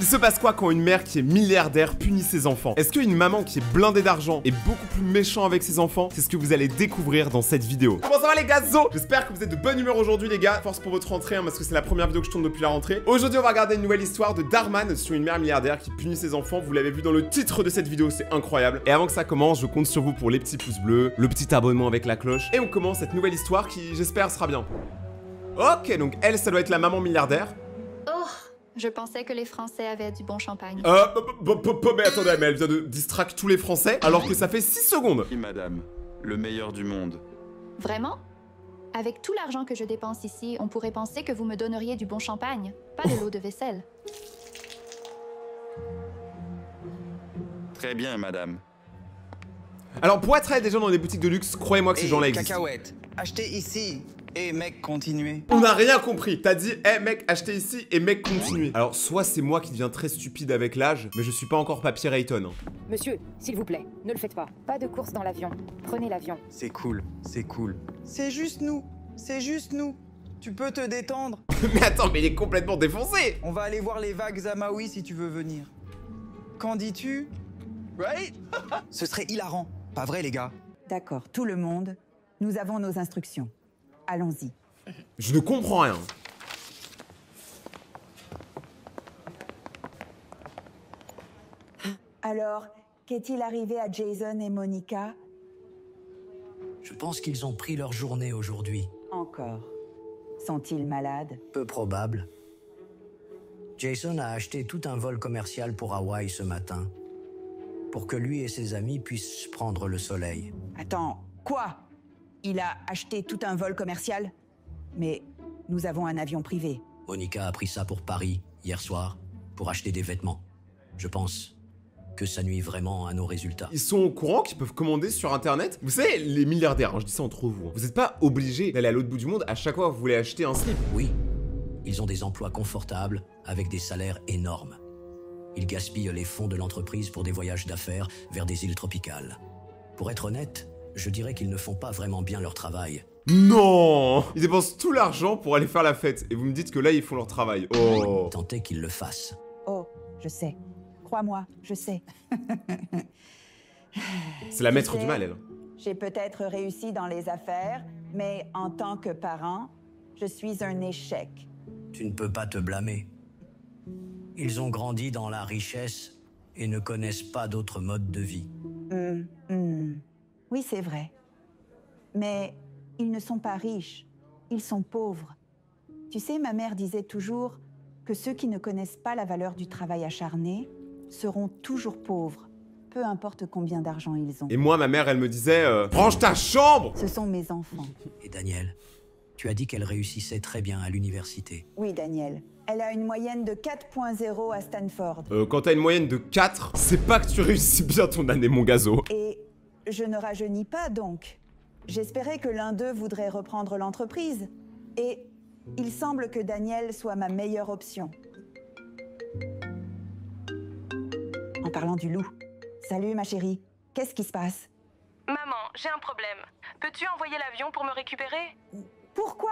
Il se passe quoi quand une mère qui est milliardaire punit ses enfants? Est-ce qu'une maman qui est blindée d'argent est beaucoup plus méchant avec ses enfants? C'est ce que vous allez découvrir dans cette vidéo. Comment ça va les gars? J'espère que vous êtes de bonne humeur aujourd'hui les gars. Force pour votre rentrée parce que c'est la première vidéo que je tourne depuis la rentrée. Aujourd'hui on va regarder une nouvelle histoire de Darman sur une mère milliardaire qui punit ses enfants. Vous l'avez vu dans le titre de cette vidéo, c'est incroyable. Et avant que ça commence, je compte sur vous pour les petits pouces bleus, le petit abonnement avec la cloche. Et on commence cette nouvelle histoire qui, j'espère, sera bien. Ok, donc elle, ça doit être la maman milliardaire. Oh, je pensais que les Français avaient du bon champagne. Mais attendez, mais elle vient de distraire tous les Français alors que ça fait 6 secondes. Oui, madame, le meilleur du monde. Vraiment? Avec tout l'argent que je dépense ici, on pourrait penser que vous me donneriez du bon champagne, pas de l'eau de vaisselle. Très bien, madame. Alors pour être des gens dans des boutiques de luxe, croyez-moi que ces gens-là existent. Cacahuètes, achetez ici. Et mec, continuez. On n'a rien compris. T'as dit, mec, achetez ici et mec, continuez. Alors, soit c'est moi qui deviens très stupide avec l'âge, mais je suis pas encore Papy Rayton. Monsieur, s'il vous plaît, ne le faites pas. Pas de course dans l'avion. Prenez l'avion. C'est cool, c'est cool. C'est juste nous, c'est juste nous. Tu peux te détendre. Mais attends, mais il est complètement défoncé. On va aller voir les vagues à Maui si tu veux venir. Qu'en dis-tu? Right? Ce serait hilarant. Pas vrai, les gars? D'accord, tout le monde, nous avons nos instructions. Allons-y. Je ne comprends rien. Alors, qu'est-il arrivé à Jason et Monica? Je pense qu'ils ont pris leur journée aujourd'hui. Encore. Sont-ils malades? Peu probable. Jason a acheté tout un vol commercial pour Hawaï ce matin, pour que lui et ses amis puissent prendre le soleil. Attends, quoi? Il a acheté tout un vol commercial? Mais nous avons un avion privé. Monica a pris ça pour Paris, hier soir, pour acheter des vêtements. Je pense que ça nuit vraiment à nos résultats. Ils sont au courant qu'ils peuvent commander sur internet? Vous savez, les milliardaires, je dis ça entre vous, vous n'êtes pas obligés d'aller à l'autre bout du monde à chaque fois que vous voulez acheter un slip. Oui, ils ont des emplois confortables avec des salaires énormes. Ils gaspillent les fonds de l'entreprise pour des voyages d'affaires vers des îles tropicales. Pour être honnête, je dirais qu'ils ne font pas vraiment bien leur travail. Non! Ils dépensent tout l'argent pour aller faire la fête. Et vous me dites que là, ils font leur travail. Oh! Tentez qu'ils le fassent. Oh, je sais. Crois-moi, je sais. C'est la maître du mal, elle. J'ai peut-être réussi dans les affaires, mais en tant que parent, je suis un échec. Tu ne peux pas te blâmer. Ils ont grandi dans la richesse et ne connaissent pas d'autres modes de vie. Oui, c'est vrai. Mais ils ne sont pas riches, ils sont pauvres. Tu sais, ma mère disait toujours que ceux qui ne connaissent pas la valeur du travail acharné seront toujours pauvres, peu importe combien d'argent ils ont. Et moi, ma mère, elle me disait range ta chambre! Ce sont mes enfants. Et Daniel, tu as dit qu'elle réussissait très bien à l'université. Oui, Daniel. Elle a une moyenne de 4.0 à Stanford. Quand t'as une moyenne de 4, c'est pas que tu réussis bien ton année, mon gazo. Et je ne rajeunis pas, donc. J'espérais que l'un d'eux voudrait reprendre l'entreprise. Et il semble que Daniel soit ma meilleure option. En parlant du loup. Salut, ma chérie. Qu'est-ce qui se passe? Maman, j'ai un problème. Peux-tu envoyer l'avion pour me récupérer? Pourquoi?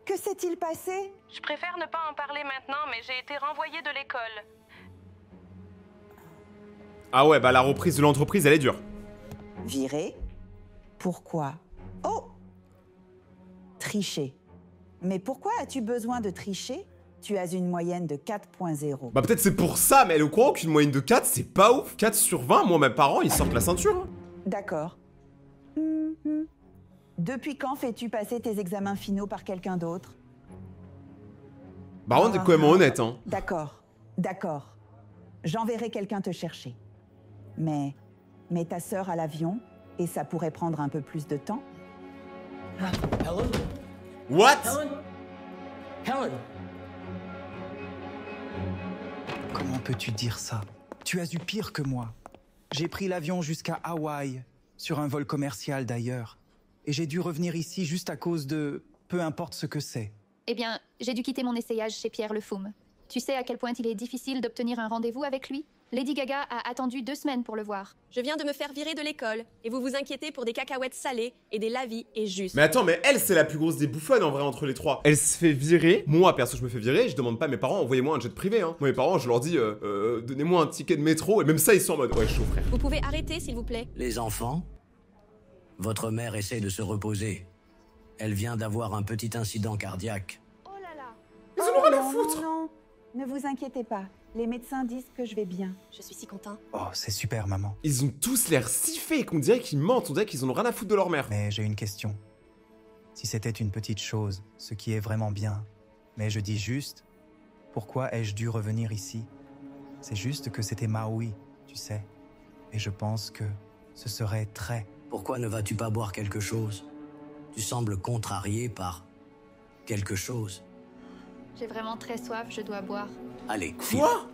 Que s'est-il passé? Je préfère ne pas en parler maintenant, mais j'ai été renvoyée de l'école. Ah ouais, bah la reprise de l'entreprise, elle est dure. Viré? Pourquoi? Oh! Tricher. Mais pourquoi as-tu besoin de tricher? Tu as une moyenne de 4.0. Bah peut-être c'est pour ça, mais elle est au courant qu'une moyenne de 4, c'est pas ouf. 4 sur 20, moi, mes parents, ils sortent la ceinture. Hein. D'accord. Depuis quand fais-tu passer tes examens finaux par quelqu'un d'autre? Bah on est quand même honnête, hein. D'accord, d'accord. J'enverrai quelqu'un te chercher. Mais mets ta sœur à l'avion, et ça pourrait prendre un peu plus de temps. Helen? What? Helen? Helen? Comment peux-tu dire ça? Tu as eu pire que moi. J'ai pris l'avion jusqu'à Hawaï, sur un vol commercial d'ailleurs. Et j'ai dû revenir ici juste à cause de... peu importe ce que c'est. Eh bien, j'ai dû quitter mon essayage chez Pierre Le Foume. Tu sais à quel point il est difficile d'obtenir un rendez-vous avec lui? Lady Gaga a attendu 2 semaines pour le voir. Je viens de me faire virer de l'école, et vous vous inquiétez pour des cacahuètes salées et des lavis et juste. Mais attends, mais elle, c'est la plus grosse des bouffonnes en vrai entre les trois. Elle se fait virer. Moi, perso, je me fais virer. Je demande pas à mes parents, envoyez-moi un jet privé. Hein. Moi, mes parents, je leur dis, donnez-moi un ticket de métro. Et même ça, ils sont en mode, ouais, chaud, frère. Vous pouvez arrêter, s'il vous plaît? Les enfants, votre mère essaie de se reposer. Elle vient d'avoir un petit incident cardiaque. Oh là là! Ils en ont rien à non, foutre. non, ne vous inquiétez pas. Les médecins disent que je vais bien. Je suis si content. Oh, c'est super, maman. Ils ont tous l'air si faits qu'on dirait qu'ils mentent. On dirait qu'ils en ont rien à foutre de leur mère. Mais j'ai une question. Si c'était une petite chose, ce qui est vraiment bien, mais je dis juste, pourquoi ai-je dû revenir ici? C'est juste que c'était Maui, tu sais. Et je pense que ce serait très... Pourquoi ne vas-tu pas boire quelque chose? Tu sembles contrarié par quelque chose. J'ai vraiment très soif, je dois boire. Allez, file. Quoi?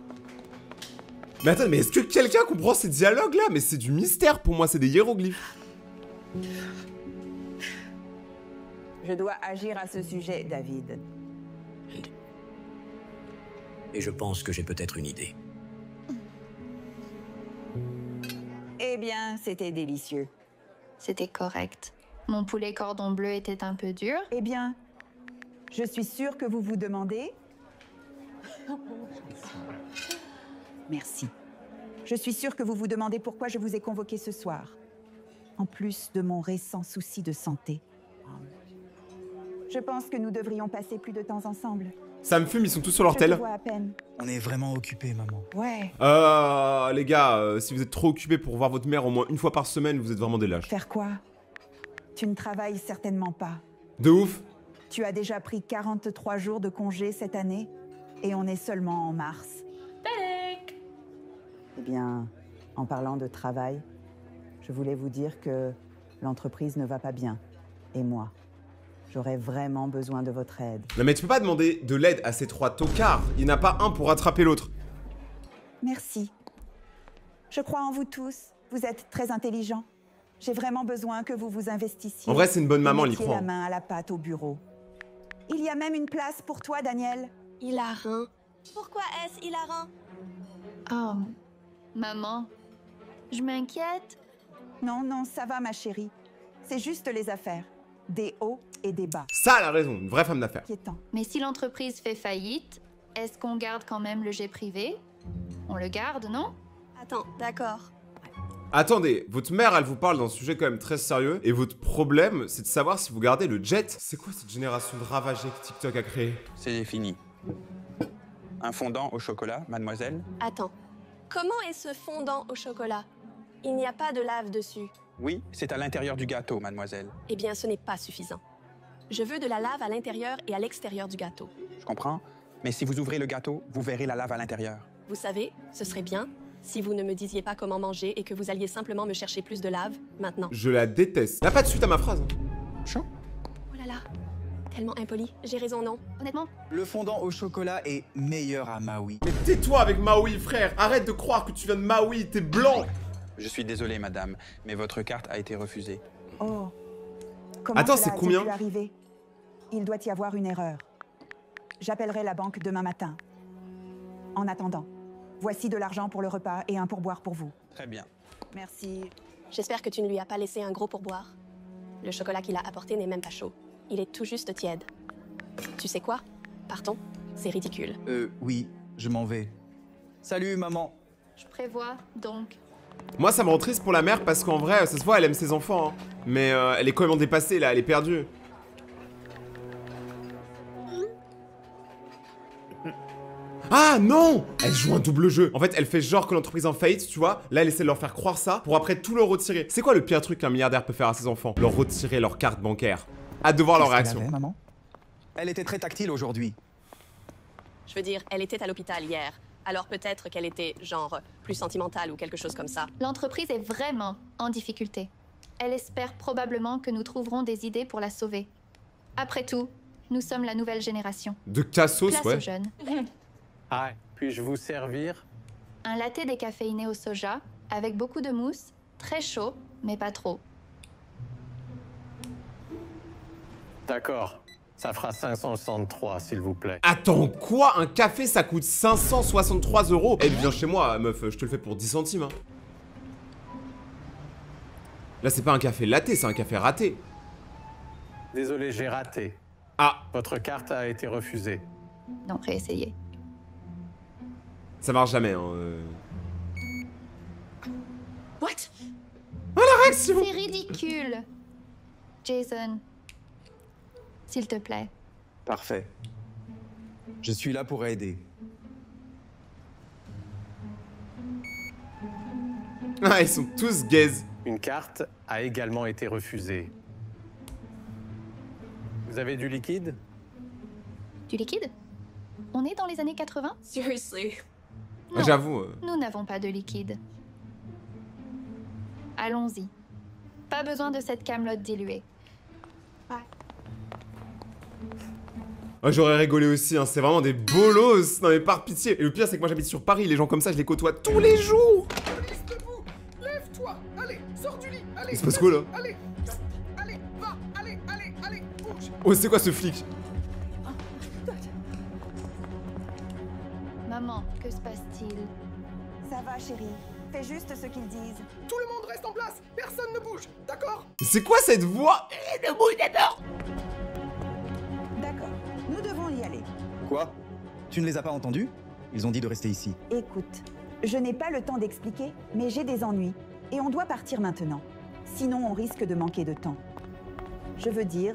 Mais attends, mais est-ce que quelqu'un comprend ces dialogues là? Mais c'est du mystère pour moi, c'est des hiéroglyphes. Je dois agir à ce sujet, David. Et je pense que j'ai peut-être une idée. Eh bien, c'était délicieux. C'était correct. Mon poulet cordon bleu était un peu dur. Eh bien, je suis sûre que vous vous demandez... Merci. Je suis sûre que vous vous demandez pourquoi je vous ai convoqué ce soir. En plus de mon récent souci de santé. Je pense que nous devrions passer plus de temps ensemble. Ça me fume, ils sont tous sur leur Je te tel. vois à peine. On est vraiment occupés, maman. Ouais. Les gars, si vous êtes trop occupés pour voir votre mère au moins une fois par semaine, vous êtes vraiment des lâches. Faire quoi? Tu ne travailles certainement pas. De ouf. Tu as déjà pris 43 jours de congé cette année et on est seulement en mars. Eh bien, en parlant de travail, je voulais vous dire que l'entreprise ne va pas bien. Et moi, j'aurais vraiment besoin de votre aide. Non mais tu peux pas demander de l'aide à ces trois tocards. Il n'y en a pas un pour rattraper l'autre. Merci. Je crois en vous tous. Vous êtes très intelligents. J'ai vraiment besoin que vous vous investissiez. En vrai, c'est une bonne maman, et elle y mettiez croit. la main à la pâte au bureau. Il y a même une place pour toi, Daniel. Hilarant. Pourquoi est-ce hilarant? Oh, maman, je m'inquiète. Non, non, ça va, ma chérie. C'est juste les affaires. Des hauts et des bas. Ça, elle a raison, une vraie femme d'affaires. Inquiétant. Mais si l'entreprise fait faillite, est-ce qu'on garde quand même le jet privé? On le garde, non? Attends, d'accord. Attendez, votre mère, elle vous parle d'un sujet quand même très sérieux, et votre problème, c'est de savoir si vous gardez le jet. C'est quoi cette génération de ravagés que TikTok a créé? C'est fini. Un fondant au chocolat, mademoiselle? Attends. Comment est ce fondant au chocolat? Il n'y a pas de lave dessus. Oui, c'est à l'intérieur du gâteau, mademoiselle. Eh bien, ce n'est pas suffisant. Je veux de la lave à l'intérieur et à l'extérieur du gâteau. Je comprends. Mais si vous ouvrez le gâteau, vous verrez la lave à l'intérieur. Vous savez, ce serait bien si vous ne me disiez pas comment manger et que vous alliez simplement me chercher plus de lave, maintenant. Je la déteste. Il n'y a pas de suite à ma phrase. Chaud? Oh là là, tellement impoli. J'ai raison, non? Honnêtement, Le fondant au chocolat est meilleur à Maui. Mais tais-toi avec Maui, frère. Arrête de croire que tu viens de Maui, t'es blanc. Je suis désolé, madame, mais votre carte a été refusée. Oh. Comment Attends, cela c'est a-t-il combien? pu arriver? Il doit y avoir une erreur. J'appellerai la banque demain matin. En attendant, voici de l'argent pour le repas et un pourboire pour vous. Très bien. Merci. J'espère que tu ne lui as pas laissé un gros pourboire. Le chocolat qu'il a apporté n'est même pas chaud. Il est tout juste tiède. Tu sais quoi? Partons. C'est ridicule. Oui, je m'en vais. Salut, maman. je prévois, donc. Moi, ça me rend triste pour la mère parce qu'en vrai, ça se voit, elle aime ses enfants. Hein. Mais elle est complètement dépassée là, elle est perdue. Ah non! Elle joue un double jeu. En fait, elle fait genre que l'entreprise est en faillite, tu vois. Là, elle essaie de leur faire croire ça pour après tout leur retirer. C'est quoi le pire truc qu'un milliardaire peut faire à ses enfants? Leur retirer leur carte bancaire. Hâte de voir leur Qu'est-ce qu'elle réaction. avait, maman? Elle était très tactile aujourd'hui. Je veux dire, elle était à l'hôpital hier. Alors peut-être qu'elle était, genre, plus sentimentale ou quelque chose comme ça. L'entreprise est vraiment en difficulté. Elle espère probablement que nous trouverons des idées pour la sauver. Après tout, nous sommes la nouvelle génération. De cassos, Place ouais. aux jeunes. Hi, puis-je vous servir? Un latte décaféiné au soja, avec beaucoup de mousse, très chaud, mais pas trop. D'accord. Ça fera 563, s'il vous plaît. Attends, quoi? Un café, ça coûte 563 €? Eh, viens chez moi, meuf, je te le fais pour 10 centimes. Hein. Là, c'est pas un café latte, c'est un café raté. Désolé, j'ai raté. Ah. Votre carte a été refusée. Non, réessayez. Ça marche jamais, hein. What? Oh, la réaction! C'est ridicule. Jason, s'il te plaît. Parfait. Je suis là pour aider. Ah, ils sont tous gays. Une carte a également été refusée. Vous avez du liquide? Du liquide? On est dans les années 80? Seriously. Non, j'avoue. Nous n'avons pas de liquide. Allons-y. Pas besoin de cette camelote diluée. Oh, j'aurais rigolé aussi, hein. C'est vraiment des bolos. Non mais par pitié. Et le pire, c'est que moi j'habite sur Paris. Les gens comme ça, je les côtoie tous les jours. Lève-toi. Allez, sors du lit. Allez. Il se passe quoi là? Allez, allez, va. Allez, bouge. Oh, c'est quoi ce flic? Maman, que se passe-t-il? Ça va, chérie. Fais juste ce qu'ils disent. Tout le monde reste en place. Personne ne bouge. D'accord? Mais c'est quoi cette voix? Ne bouge d'abord. D'accord. Nous devons y aller. Quoi? Tu ne les as pas entendus? Ils ont dit de rester ici. Écoute, je n'ai pas le temps d'expliquer, mais j'ai des ennuis. Et on doit partir maintenant. Sinon, on risque de manquer de temps. Je veux dire...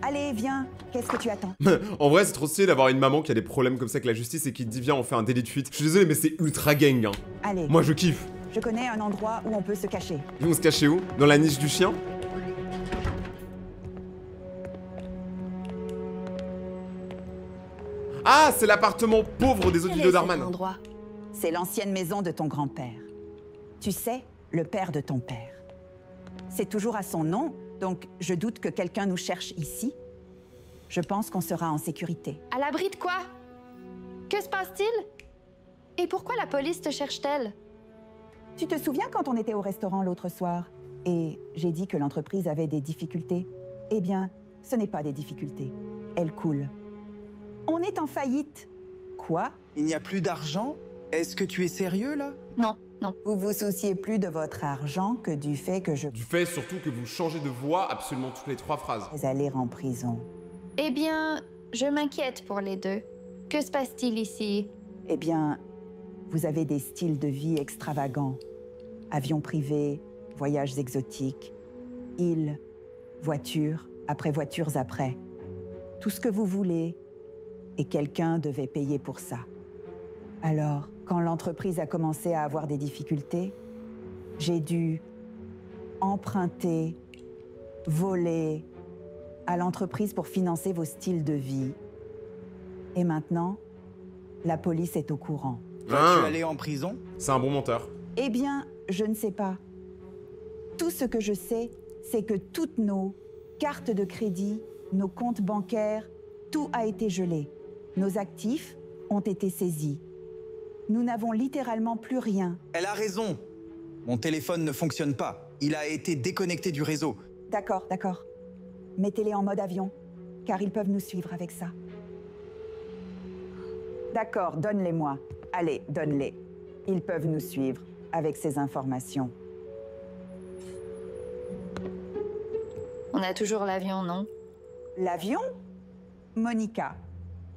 Allez, viens. Qu'est-ce que tu attends? En vrai, c'est trop stylé d'avoir une maman qui a des problèmes comme ça avec la justice et qui te dit viens, on fait un délit de fuite. Je suis désolé, mais c'est ultra gang, hein. Allez. Moi, je kiffe. Je connais un endroit où on peut se cacher. Ils vont se cacher où? Dans la niche du chien? Ah, c'est l'appartement pauvre des autres vidéos d'Arman. C'est l'ancienne maison de ton grand-père. Tu sais, le père de ton père. C'est toujours à son nom, donc je doute que quelqu'un nous cherche ici. Je pense qu'on sera en sécurité. À l'abri de quoi? Que se passe-t-il? Et pourquoi la police te cherche-t-elle? Tu te souviens quand on était au restaurant l'autre soir et j'ai dit que l'entreprise avait des difficultés? Eh bien, ce n'est pas des difficultés. Elle coule. On est en faillite. Quoi? Il n'y a plus d'argent? Est-ce que tu es sérieux, là? Non, non. Vous vous souciez plus de votre argent que du fait que je... Du fait surtout que vous changez de voix absolument toutes les 3 phrases. vais aller en prison. Eh bien, je m'inquiète pour les deux. Que se passe-t-il ici? Eh bien, vous avez des styles de vie extravagants. Avions privés, voyages exotiques, îles, voitures après voitures après. Tout ce que vous voulez. Et quelqu'un devait payer pour ça. Alors, quand l'entreprise a commencé à avoir des difficultés, j'ai dû emprunter, voler à l'entreprise pour financer vos styles de vie. Et maintenant, la police est au courant. Vas-tu aller en prison? C'est un bon menteur. Eh bien, je ne sais pas. Tout ce que je sais, c'est que toutes nos cartes de crédit, nos comptes bancaires, tout a été gelé. Nos actifs ont été saisis. Nous n'avons littéralement plus rien. Elle a raison. Mon téléphone ne fonctionne pas. Il a été déconnecté du réseau. D'accord, d'accord. Mettez-les en mode avion, car ils peuvent nous suivre avec ça. D'accord, donne-les-moi. Allez, donne-les. Ils peuvent nous suivre avec ces informations. On a toujours l'avion, non? L'avion? Monica,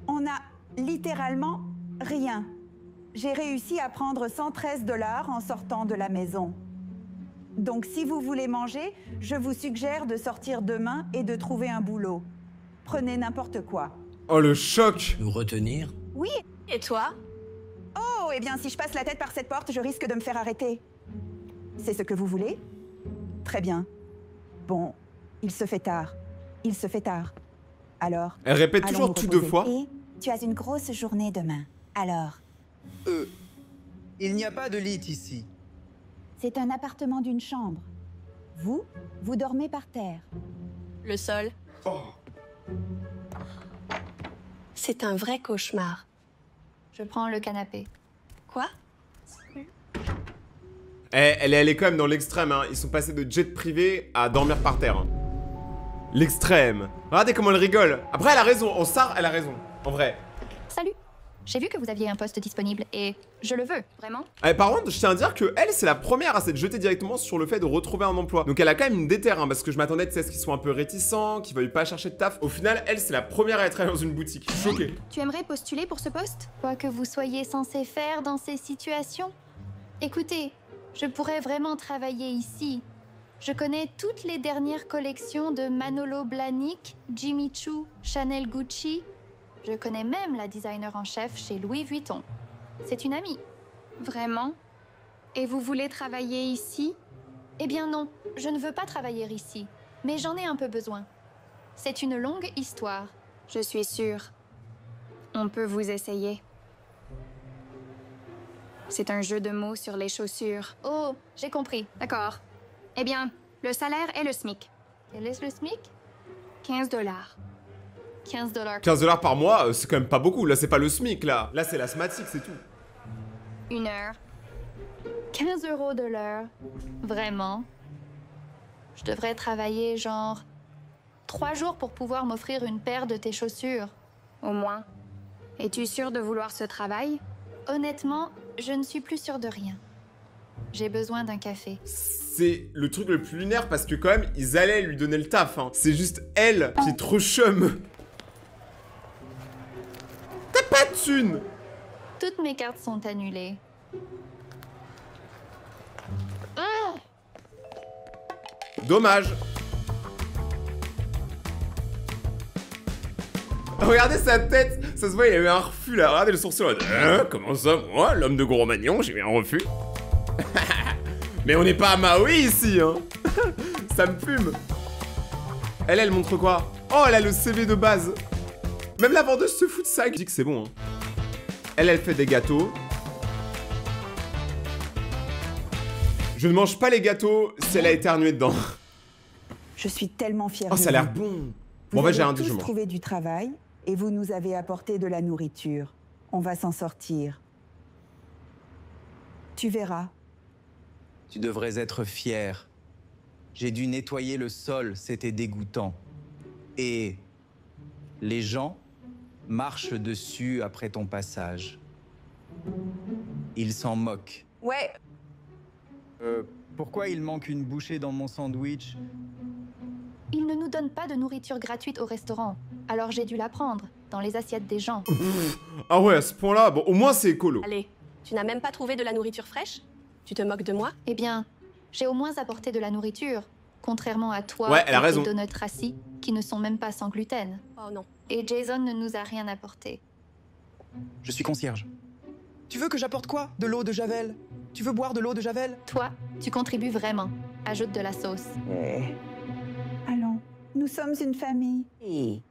on a littéralement rien. J'ai réussi à prendre 113 $ en sortant de la maison. Donc si vous voulez manger, je vous suggère de sortir demain et de trouver un boulot. Prenez n'importe quoi. Oh, le choc! Nous retenir? Oui. Et toi? Oh, eh bien si je passe la tête par cette porte, je risque de me faire arrêter. C'est ce que vous voulez? Très bien. Bon, il se fait tard. Il se fait tard. Alors... Elle répète allons toujours nous tout 2 reposer. fois. Et tu as une grosse journée demain. Alors... Il n'y a pas de lit ici. C'est un appartement d'une chambre. Vous dormez par terre. Le sol. C'est un vrai cauchemar. Je prends le canapé. Quoi? Elle est allée quand même dans l'extrême, hein. Ils sont passés de jet privé à dormir par terre. Hein. L'extrême. Regardez comment elle rigole. Après, elle a raison. En Star, elle a raison. En vrai. Salut. J'ai vu que vous aviez un poste disponible et je le veux, vraiment. Par contre, je tiens à dire que elle, c'est la première à s'être jetée directement sur le fait de retrouver un emploi. Donc elle a quand même une déterre, hein, parce que je m'attendais à ce qu'ils soient un peu réticents, qu'ils veuillent pas chercher de taf. Au final, elle, c'est la première à être allée dans une boutique. Je suis choqué. Tu aimerais postuler pour ce poste? Quoi que vous soyez censé faire dans ces situations? Écoutez, je pourrais vraiment travailler ici. Je connais toutes les dernières collections de Manolo Blahnik, Jimmy Choo, Chanel Gucci. Je connais même la designer en chef chez Louis Vuitton. C'est une amie. Vraiment? Et vous voulez travailler ici? Eh bien non, je ne veux pas travailler ici, mais j'en ai un peu besoin. C'est une longue histoire. Je suis sûre. On peut vous essayer. C'est un jeu de mots sur les chaussures. Oh, j'ai compris. D'accord. Eh bien, le salaire est le SMIC. Quel est le SMIC? 15 $. 15 $. 15 $ par mois, c'est quand même pas beaucoup. Là, c'est pas le SMIC, là. Là, c'est l'asthmatique, c'est tout. 1 heure. 15 € de l'heure. Vraiment? Je devrais travailler genre 3 jours pour pouvoir m'offrir une paire de tes chaussures. Au moins. Es-tu sûre de vouloir ce travail? Honnêtement, je ne suis plus sûre de rien. J'ai besoin d'un café. C'est le truc le plus lunaire parce que quand même, ils allaient lui donner le taf. Hein. C'est juste elle qui est trop chum. T'as pas de thune. Toutes mes cartes sont annulées. Ah! Dommage. Regardez sa tête. Ça se voit, il a eu un refus là. Regardez le sourcil. Hein, comment ça, moi, l'homme de Gros-Magnon, j'ai eu un refus. Mais on n'est pas à Maui ici, hein. Ça me fume. Elle montre quoi? Oh, elle a le CV de base. Même la vendeuse se fout de ça. Je dis que c'est bon, hein. Elle fait des gâteaux. Je ne mange pas les gâteaux si elle a éternué dedans. Je suis tellement fière Oh, de ça a l'air vous. bon. Vous Bon, bah, avez j'ai un dit, je tous mange. trouvé du travail et vous nous avez apporté de la nourriture. On va s'en sortir. Tu verras. Tu devrais être fier. J'ai dû nettoyer le sol, c'était dégoûtant. Et les gens marchent dessus après ton passage. Ils s'en moquent. Ouais. Pourquoi il manque une bouchée dans mon sandwich? Ils ne nous donnent pas de nourriture gratuite au restaurant. Alors j'ai dû la prendre, dans les assiettes des gens. Ah ouais, à ce point-là, bon, au moins c'est écolo. Allez, tu n'as même pas trouvé de la nourriture fraîche? Tu te moques de moi? Eh bien, j'ai au moins apporté de la nourriture. Contrairement à toi Ouais, elle a et raison. tes donuts rassis, qui ne sont même pas sans gluten. Oh non. Et Jason ne nous a rien apporté. Je suis concierge. Tu veux que j'apporte quoi? De l'eau de Javel? Tu veux boire de l'eau de Javel? Toi, tu contribues vraiment. Ajoute de la sauce. Allons, nous sommes une famille.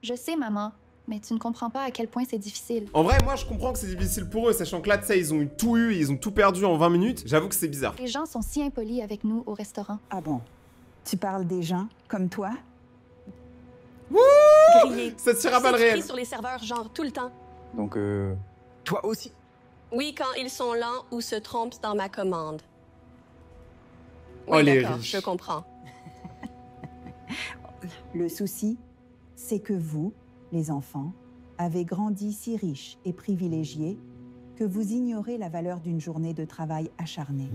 Je sais, maman, mais tu ne comprends pas à quel point c'est difficile. En vrai, moi je comprends que c'est difficile pour eux, sachant que là, tu sais, ils ont tout eu, ils ont tout perdu en 20 minutes. J'avoue que c'est bizarre. Les gens sont si impolis avec nous au restaurant. Ah bon? Tu parles des gens comme toi? Grillé. Ça tire à balles C'est écrit réelles. sur les serveurs, genre tout le temps. Donc, toi aussi? Oui, quand ils sont lents ou se trompent dans ma commande. Oh, Oui, les d'accord, riches. je comprends. Le souci, c'est que vous, les enfants, avez grandi si riches et privilégiés que vous ignorez la valeur d'une journée de travail acharné.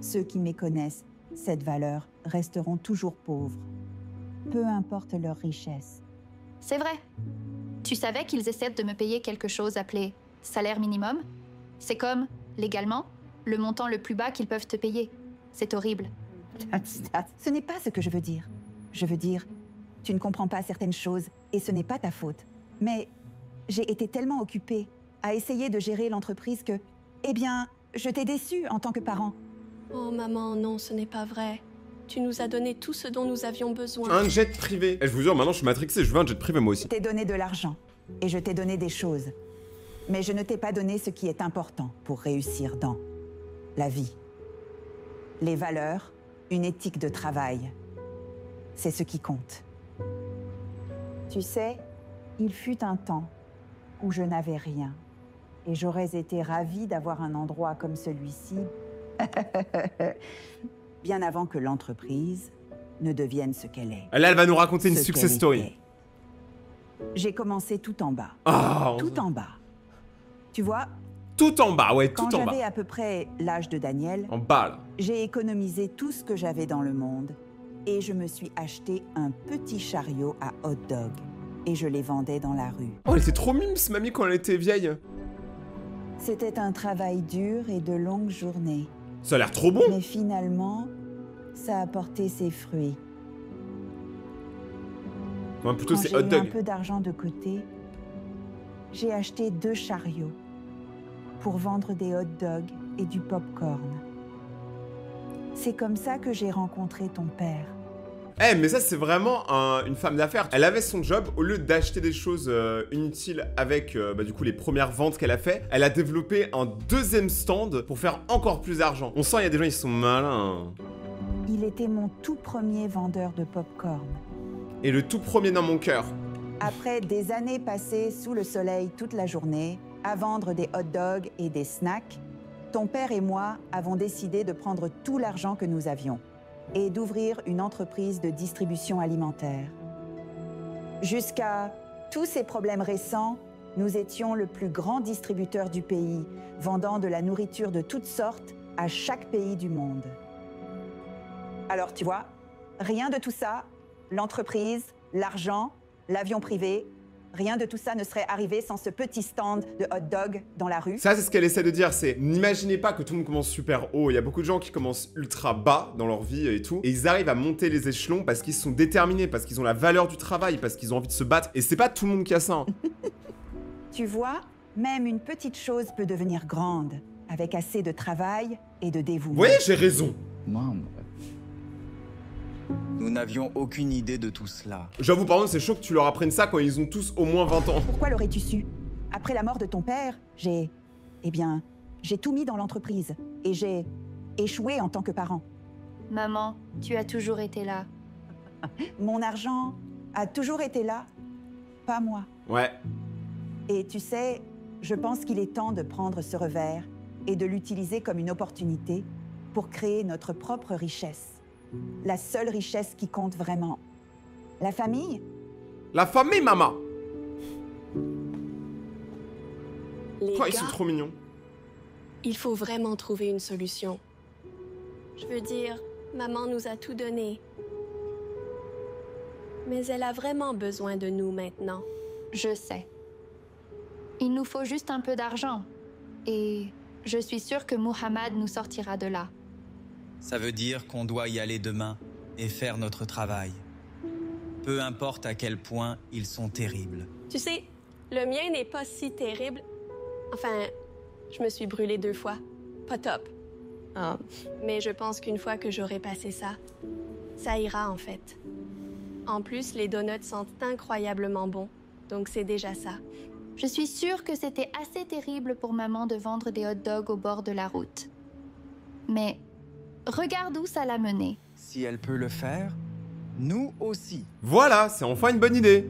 Ceux qui méconnaissent cette valeur resteront toujours pauvres, peu importe leur richesse. C'est vrai. Tu savais qu'ils essaient de me payer quelque chose appelé salaire minimum? C'est comme, légalement, le montant le plus bas qu'ils peuvent te payer. C'est horrible. Ce n'est pas ce que je veux dire. Je veux dire, tu ne comprends pas certaines choses et ce n'est pas ta faute. Mais j'ai été tellement occupée à essayer de gérer l'entreprise que, eh bien, je t'ai déçue en tant que parent. Oh maman, non, ce n'est pas vrai. Tu nous as donné tout ce dont nous avions besoin. Un jet privé. Et je vous jure, maintenant je suis matrixé, je veux un jet privé moi aussi. Je t'ai donné de l'argent et je t'ai donné des choses. Mais je ne t'ai pas donné ce qui est important pour réussir dans la vie. Les valeurs, une éthique de travail. C'est ce qui compte. Tu sais, il fut un temps où je n'avais rien. Et j'aurais été ravie d'avoir un endroit comme celui-ci, bien avant que l'entreprise ne devienne ce qu'elle est. Là, elle va nous raconter une Ce success qu'elle story. était. J'ai commencé tout en bas. Ah, Tout en bas. Tu vois, tout en bas, ouais, quand tout en bas. j'avais à peu près l'âge de Daniel, En bas, là. j'ai économisé tout ce que j'avais dans le monde et je me suis acheté un petit chariot à hot dog et je les vendais dans la rue. Oh, elle était trop mimes, mamie, quand elle était vieille. C'était un travail dur et de longues journées. Ça a l'air trop bon. Mais finalement, ça a porté ses fruits. Ouais, plutôt Quand c'est j'ai hot eu un dog. peu d'argent de côté, j'ai acheté 2 chariots pour vendre des hot dogs et du popcorn. C'est comme ça que j'ai rencontré ton père. Eh, mais ça, c'est vraiment une femme d'affaires. Elle avait son job, au lieu d'acheter des choses inutiles avec, du coup, les premières ventes qu'elle a fait, elle a développé un deuxième stand pour faire encore plus d'argent. On sent, il y a des gens, ils sont malins. Il était mon tout premier vendeur de popcorn. Et le tout premier dans mon cœur. Après des années passées sous le soleil toute la journée, à vendre des hot dogs et des snacks, ton père et moi avons décidé de prendre tout l'argent que nous avions et d'ouvrir une entreprise de distribution alimentaire. Jusqu'à tous ces problèmes récents, nous étions le plus grand distributeur du pays, vendant de la nourriture de toutes sortes à chaque pays du monde. Alors tu vois, rien de tout ça, l'entreprise, l'argent, l'avion privé, rien de tout ça ne serait arrivé sans ce petit stand de hot dog dans la rue. Ça, c'est ce qu'elle essaie de dire, c'est n'imaginez pas que tout le monde commence super haut. Il y a beaucoup de gens qui commencent ultra bas dans leur vie et tout. Et ils arrivent à monter les échelons parce qu'ils sont déterminés, parce qu'ils ont la valeur du travail, parce qu'ils ont envie de se battre. Et c'est pas tout le monde qui a ça. Hein. Tu vois, même une petite chose peut devenir grande, avec assez de travail et de dévouement. Vous voyez, j'ai raison. Nous n'avions aucune idée de tout cela. J'avoue, par contre, c'est chaud que tu leur apprennes ça quand ils ont tous au moins 20 ans. Pourquoi l'aurais-tu su? Après la mort de ton père, j'ai tout mis dans l'entreprise. Et j'ai échoué en tant que parent. Maman, tu as toujours été là. Mon argent a toujours été là, pas moi. Ouais. Et tu sais, je pense qu'il est temps de prendre ce revers et de l'utiliser comme une opportunité pour créer notre propre richesse. La seule richesse qui compte vraiment. La famille? La famille, maman. Les Oh, ils gars, sont trop mignons. il faut vraiment trouver une solution. Je veux dire, maman nous a tout donné. Mais elle a vraiment besoin de nous maintenant. Je sais. Il nous faut juste un peu d'argent. Et je suis sûre que Muhammad nous sortira de là. Ça veut dire qu'on doit y aller demain et faire notre travail. Peu importe à quel point ils sont terribles. Tu sais, le mien n'est pas si terrible. Enfin, je me suis brûlée 2 fois. Pas top. Mais je pense qu'une fois que j'aurai passé ça, ça ira en fait. En plus, les donuts sont incroyablement bons. Donc c'est déjà ça. Je suis sûre que c'était assez terrible pour maman de vendre des hot dogs au bord de la route. Mais regarde où ça l'a menée. Si elle peut le faire, nous aussi. Voilà, c'est enfin une bonne idée.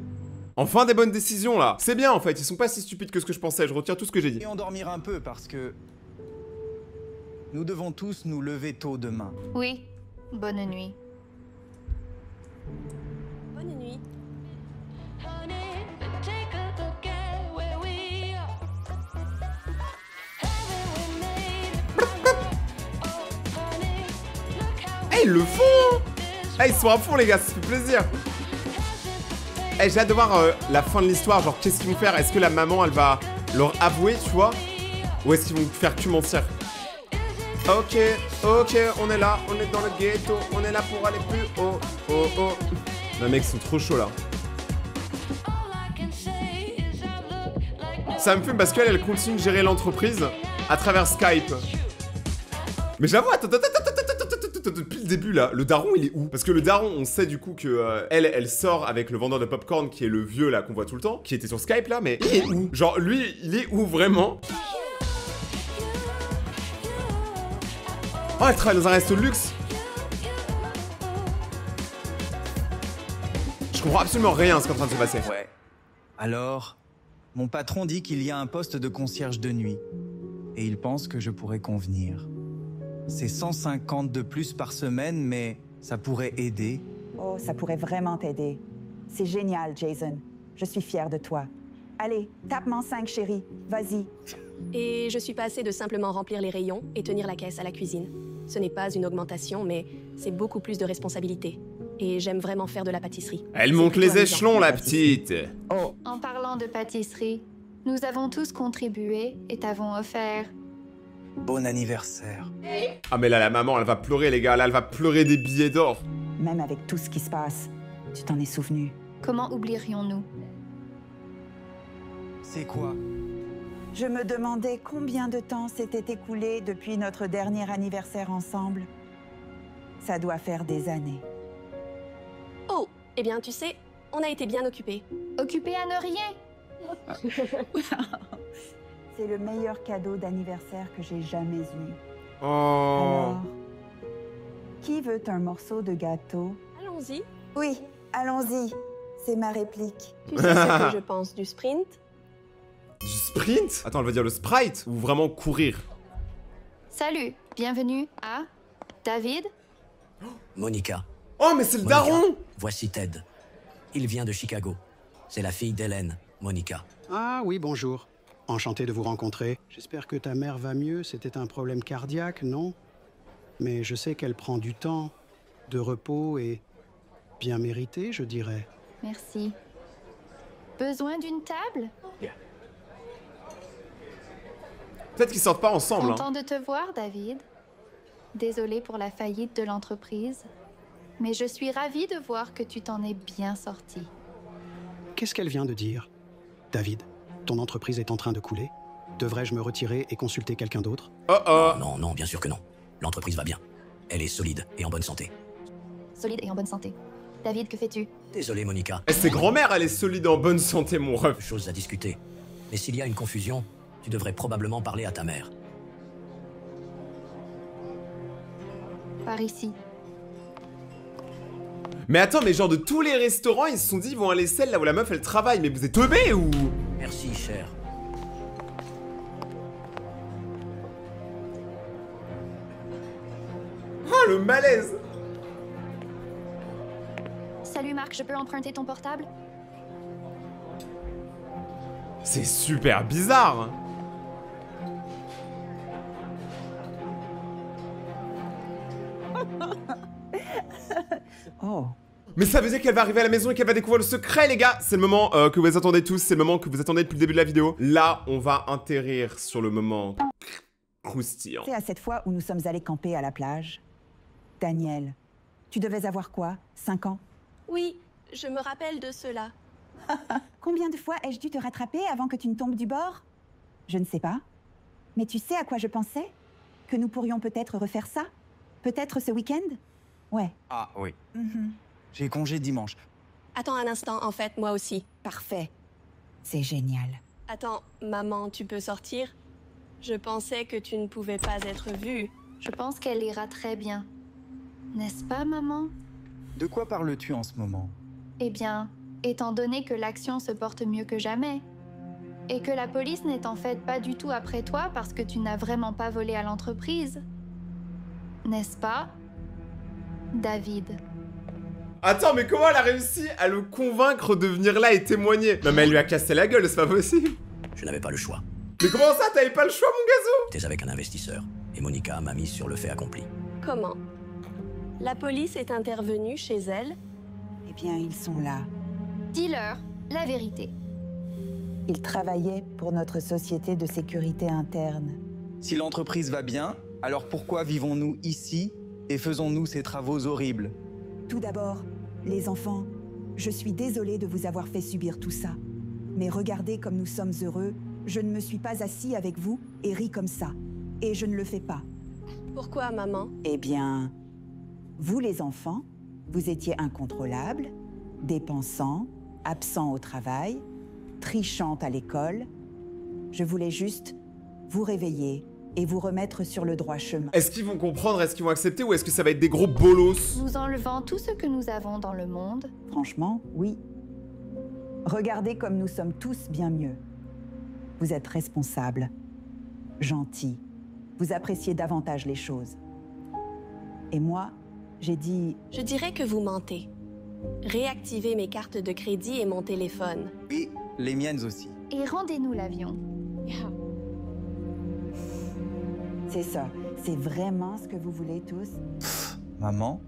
Enfin des bonnes décisions là. C'est bien en fait, ils sont pas si stupides que ce que je pensais, je retire tout ce que j'ai dit. Et on dormira un peu parce que nous devons tous nous lever tôt demain. Oui, bonne nuit. Bonne nuit. Eh, ils le font. Eh, ils sont à fond les gars, ça fait plaisir. Eh, j'ai hâte de voir la fin de l'histoire, genre qu'est-ce qu'ils vont faire. Est-ce que la maman elle va leur avouer, tu vois, ou est-ce qu'ils vont faire que mentir? Ok, on est là, on est dans le ghetto, on est là pour aller plus haut, oh. Les mecs sont trop chauds là. Ça me fume parce qu'elle continue de gérer l'entreprise à travers Skype. Mais j'avoue, attends, depuis le début là, le daron il est où? Parce que le daron, on sait du coup que elle sort avec le vendeur de popcorn qui est le vieux là qu'on voit tout le temps, qui était sur Skype là, mais il est où? Genre lui, il est où vraiment? Oh, elle travaille dans un resto de luxe. Je comprends absolument rien à ce qui est en train de se passer. Ouais. Alors, mon patron dit qu'il y a un poste de concierge de nuit. Et il pense que je pourrais convenir. C'est 150 de plus par semaine, mais ça pourrait aider Oh, ça pourrait vraiment t'aider. C'est génial, Jason. Je suis fière de toi. Allez, tape-moi en 5, chérie. Vas-y. Et je suis passée de simplement remplir les rayons et tenir la caisse à la cuisine. Ce n'est pas une augmentation, mais c'est beaucoup plus de responsabilité. Et j'aime vraiment faire de la pâtisserie. Elle monte les échelons, la petite. Oh. En parlant de pâtisserie, nous avons tous contribué et t'avons offert... Bon anniversaire. Ah mais là, la maman, elle va pleurer, les gars. Là, elle va pleurer des billets d'or. Même avec tout ce qui se passe, tu t'en es souvenu. Comment oublierions-nous? C'est quoi? Je me demandais combien de temps s'était écoulé depuis notre dernier anniversaire ensemble. Ça doit faire des années. Oh, eh bien, tu sais, on a été bien occupés. Occupés à ne rien? C'est le meilleur cadeau d'anniversaire que j'ai jamais eu. Oh. Alors, qui veut un morceau de gâteau? Allons-y. Oui, allons-y. C'est ma réplique. Tu sais ce que je pense du sprint? Du sprint? Attends, elle va dire le sprite ou vraiment courir? Salut, bienvenue à... David? Monica. Oh, mais c'est le Monica, daron! Voici Ted. Il vient de Chicago. C'est la fille d'Hélène, Monica. Ah oui, bonjour. Enchanté de vous rencontrer. J'espère que ta mère va mieux. C'était un problème cardiaque, non? Mais je sais qu'elle prend du temps, de repos et bien mérité, je dirais. Merci. Besoin d'une table? Peut-être qu'ils sortent pas ensemble. Content de te voir, David. Désolée pour la faillite de l'entreprise, mais je suis ravie de voir que tu t'en es bien sorti. Qu'est-ce qu'elle vient de dire? David, ton entreprise est en train de couler? Devrais-je me retirer et consulter quelqu'un d'autre? Non, non, bien sûr que non. L'entreprise va bien. Elle est solide et en bonne santé. Solide et en bonne santé. David, que fais-tu? Désolé, Monica. Et c'est grand-mère, elle est solide et en bonne santé, mon ref. Chose à discuter. Mais s'il y a une confusion, tu devrais probablement parler à ta mère. Par ici. Mais attends, mais genre de tous les restaurants, ils se sont dit ils vont aller celle là où la meuf elle travaille. Mais vous êtes teubés ou? Merci, cher. Oh le malaise! Salut Marc, je peux emprunter ton portable? C'est super bizarre. Oh. Mais ça veut dire qu'elle va arriver à la maison et qu'elle va découvrir le secret, les gars. C'est le moment que vous attendez tous, c'est le moment que vous attendez depuis le début de la vidéo. Là, on va atterrir sur le moment croustillant. C'est à cette fois où nous sommes allés camper à la plage. Daniel, tu devais avoir quoi? 5 ans? Oui, je me rappelle de cela. Combien de fois ai-je dû te rattraper avant que tu ne tombes du bord? Je ne sais pas. Mais tu sais à quoi je pensais? Que nous pourrions peut-être refaire ça? Peut-être ce week-end? Ouais. Ah oui. Mhm. J'ai congé dimanche. Attends un instant, en fait, moi aussi. Parfait. C'est génial. Attends, maman, tu peux sortir? Je pensais que tu ne pouvais pas être vue. Je pense qu'elle ira très bien. N'est-ce pas, maman? De quoi parles-tu en ce moment? Eh bien, étant donné que l'action se porte mieux que jamais, et que la police n'est en fait pas du tout après toi parce que tu n'as vraiment pas volé à l'entreprise. N'est-ce pas, David? Attends, mais comment elle a réussi à le convaincre de venir là et témoigner? Non mais elle lui a cassé la gueule, c'est pas possible. Je n'avais pas le choix. Mais comment ça, t'avais pas le choix, mon gazo? T'es avec un investisseur, et Monica m'a mis sur le fait accompli. Comment? La police est intervenue chez elle? Eh bien, ils sont là. Dis-leur la vérité. Ils travaillaient pour notre société de sécurité interne. Si l'entreprise va bien, alors pourquoi vivons-nous ici et faisons-nous ces travaux horribles? Tout d'abord, les enfants, je suis désolée de vous avoir fait subir tout ça. Mais regardez comme nous sommes heureux, je ne me suis pas assis avec vous et ri comme ça. Et je ne le fais pas. Pourquoi, maman? Eh bien, vous les enfants, vous étiez incontrôlables, dépensants, absents au travail, trichantes à l'école. Je voulais juste vous réveiller et vous remettre sur le droit chemin. Est-ce qu'ils vont comprendre, est-ce qu'ils vont accepter ou est-ce que ça va être des gros bolos? Nous enlevant tout ce que nous avons dans le monde. Franchement, oui. Regardez comme nous sommes tous bien mieux. Vous êtes responsables, gentils, vous appréciez davantage les choses. Et moi, j'ai dit... Je dirais que vous mentez. réactiver mes cartes de crédit et mon téléphone. Oui, les miennes aussi. Et rendez-nous l'avion. C'est ça. C'est vraiment ce que vous voulez tous? Maman?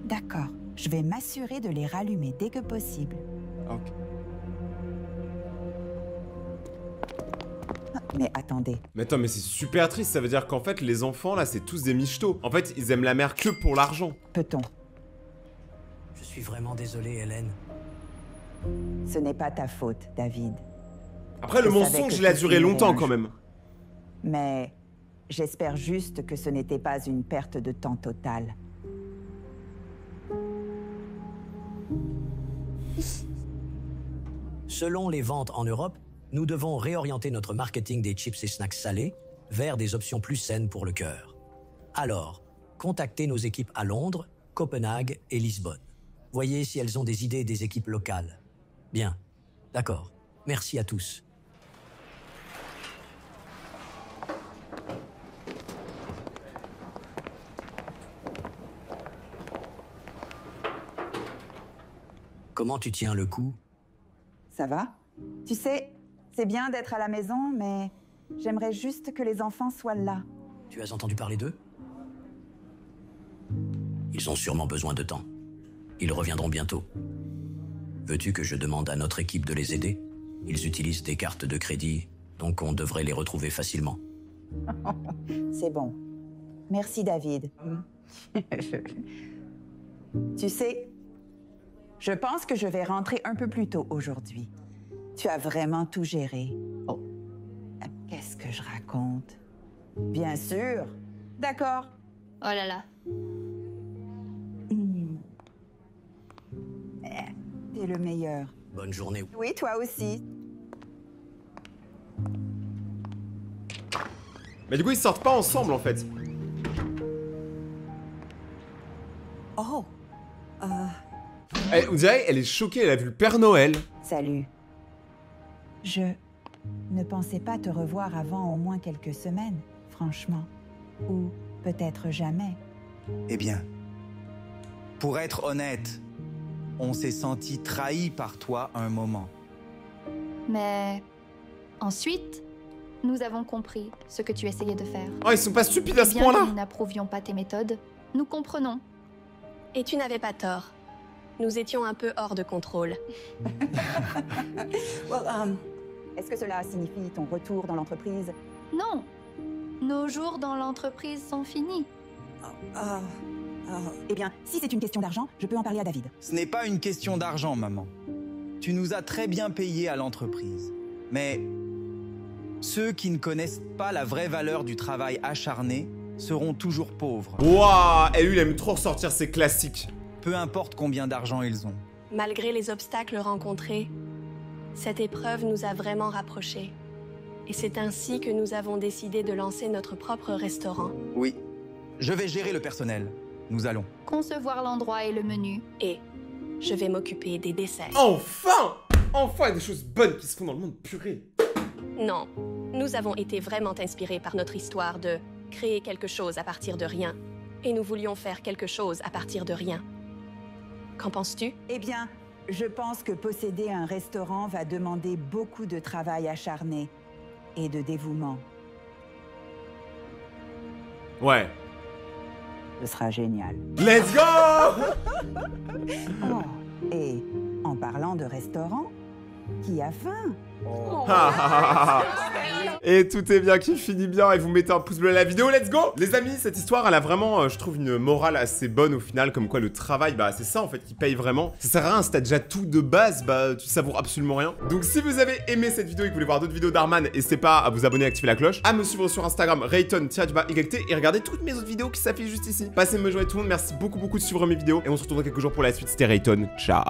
D'accord. Je vais m'assurer de les rallumer dès que possible. Ok. Mais attendez. Mais attends, mais c'est super triste, ça veut dire qu'en fait, les enfants, là, c'est tous des michetots. En fait, ils aiment la mère que pour l'argent. Peut-on? Je suis vraiment désolé, Hélène. Ce n'est pas ta faute, David. Après, le mensonge, il a duré longtemps quand même. Mais j'espère juste que ce n'était pas une perte de temps totale. Selon les ventes en Europe, nous devons réorienter notre marketing des chips et snacks salés vers des options plus saines pour le cœur. Alors, contactez nos équipes à Londres, Copenhague et Lisbonne. Voyez si elles ont des idées des équipes locales. Bien, d'accord. Merci à tous. Comment tu tiens le coup? Ça va? Tu sais, c'est bien d'être à la maison, mais j'aimerais juste que les enfants soient là. Tu as entendu parler d'eux? Ils ont sûrement besoin de temps. Ils reviendront bientôt. Veux-tu que je demande à notre équipe de les aider? Ils utilisent des cartes de crédit, donc on devrait les retrouver facilement. C'est bon. Merci, David. Tu sais, je pense que je vais rentrer un peu plus tôt aujourd'hui. Tu as vraiment tout géré. Oh, qu'est-ce que je raconte? Bien sûr. D'accord. Oh là là. T'es le meilleur. Bonne journée. Oui, toi aussi. Mais du coup, ils sortent pas ensemble en fait. Oh. On dirait elle est choquée, elle a vu le Père Noël. Salut. Je ne pensais pas te revoir avant au moins quelques semaines, franchement. Ou peut-être jamais. Eh bien, pour être honnête, on s'est senti trahi par toi un moment. Mais ensuite, nous avons compris ce que tu essayais de faire. Oh, ils sont pas stupides à ce Bien point-là. que nous n'approuvions pas tes méthodes, nous comprenons. Et tu n'avais pas tort. Nous étions un peu hors de contrôle. Est-ce que cela signifie ton retour dans l'entreprise? Non. Nos jours dans l'entreprise sont finis. Eh bien, si c'est une question d'argent, je peux en parler à David. Ce n'est pas une question d'argent, maman. Tu nous as très bien payés à l'entreprise. Mais ceux qui ne connaissent pas la vraie valeur du travail acharné seront toujours pauvres. Waouh, et lui, il aime trop ressortir ses classiques. Peu importe combien d'argent ils ont. Malgré les obstacles rencontrés, cette épreuve nous a vraiment rapprochés. Et c'est ainsi que nous avons décidé de lancer notre propre restaurant. Oui. Je vais gérer le personnel. Nous allons. Concevoir l'endroit et le menu. Et je vais m'occuper des desserts. Enfin! Enfin, il y a des choses bonnes qui se font dans le monde, purée. Non, nous avons été vraiment inspirés par notre histoire de créer quelque chose à partir de rien. Et nous voulions faire quelque chose à partir de rien. Qu'en penses-tu? Eh bien, je pense que posséder un restaurant va demander beaucoup de travail acharné et de dévouement. Ouais. Ce sera génial. Let's go! Oh, et en parlant de restaurant, qui a faim? Et tout est bien qui finit bien et vous mettez un pouce bleu à la vidéo, let's go! Les amis, cette histoire elle a vraiment, je trouve, une morale assez bonne au final, comme quoi le travail, bah c'est ça en fait qui paye vraiment. Ça sert à rien, si t'as déjà tout de base, bah tu savoures absolument rien. Donc si vous avez aimé cette vidéo et que vous voulez voir d'autres vidéos d'Arman, n'hésitez pas à vous abonner et activer la cloche, à me suivre sur Instagram, Rayton_YT et regardez toutes mes autres vidéos qui s'affichent juste ici. Passez une bonne journée tout le monde, merci beaucoup de suivre mes vidéos et on se retrouve dans quelques jours pour la suite, c'était Rayton, ciao!